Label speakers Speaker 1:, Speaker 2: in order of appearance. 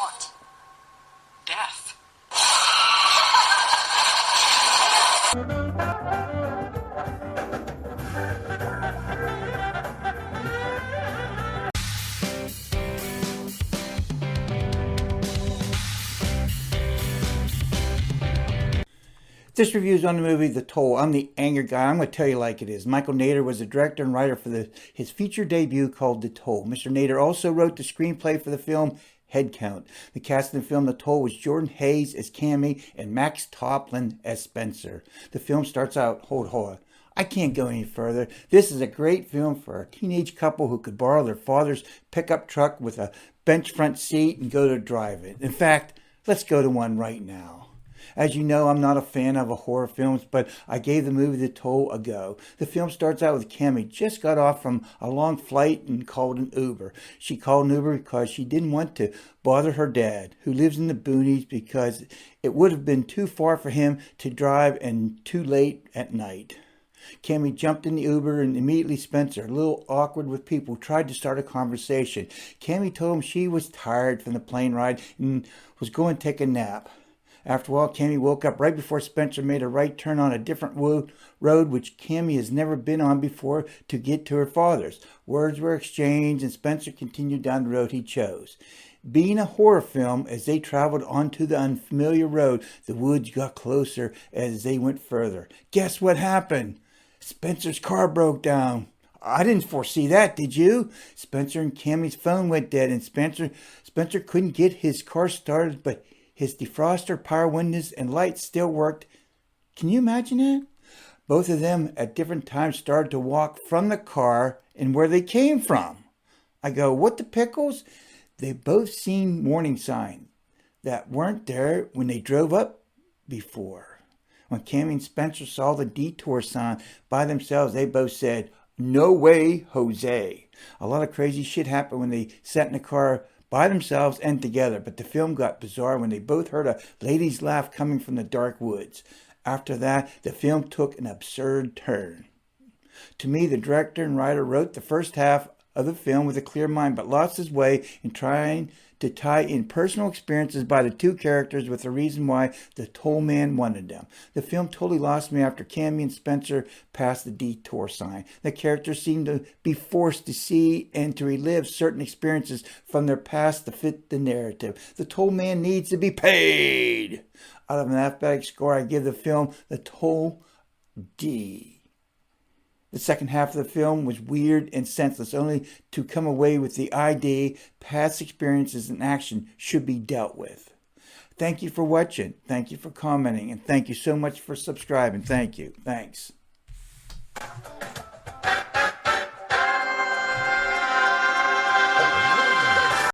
Speaker 1: What? Death.
Speaker 2: This review is on the movie The Toll. I'm the anger guy. I'm going to tell you like it is. Michael Nader was the director and writer for his feature debut called The Toll. Mr. Nader also wrote the screenplay for the film Head Count. The cast in the film The Toll was Jordan Hayes as Cammy and Max Toplin as Spencer. The film starts out, hold on. I can't go any further. This is a great film for a teenage couple who could borrow their father's pickup truck with a bench front seat and go to drive it. In fact, let's go to one right now. As you know, I'm not a fan of horror films, but I gave the movie The Toll a go. The film starts out with Cammy just got off from a long flight and called an Uber. She called an Uber because she didn't want to bother her dad, who lives in the boonies, because it would have been too far for him to drive and too late at night. Cammy jumped in the Uber and immediately Spencer, a little awkward with people, tried to start a conversation. Cammy told him she was tired from the plane ride and was going to take a nap. After a while, Cammy woke up right before Spencer made a right turn on a different road which Cammy has never been on before to get to her father's. Words were exchanged and Spencer continued down the road he chose. Being a horror film, as they traveled onto the unfamiliar road, the woods got closer as they went further. Guess what happened? Spencer's car broke down. I didn't foresee that, did you? Spencer and Cammy's phone went dead and Spencer couldn't get his car started, but his defroster, power windows, and lights still worked. Can you imagine that? Both of them at different times started to walk from the car and where they came from. I go, what the pickles? They both seen warning signs that weren't there when they drove up before. When Cammy and Spencer saw the detour sign by themselves, they both said, no way, Jose. A lot of crazy shit happened when they sat in the car by themselves and together, but the film got bizarre when they both heard a lady's laugh coming from the dark woods. After that, the film took an absurd turn. To me, the director and writer wrote the first half of the film with a clear mind, but lost his way in trying to tie in personal experiences by the two characters with the reason why the toll man wanted them. The film totally lost me after Cammy and Spencer passed the detour sign. The characters seemed to be forced to see and to relive certain experiences from their past to fit the narrative. The toll man needs to be paid. Out of an athletic score, I give the film The Toll D. The second half of the film was weird and senseless, only to come away with the idea past experiences and action should be dealt with. Thank you for watching. Thank you for commenting. And thank you so much for subscribing. Thank you. Thanks.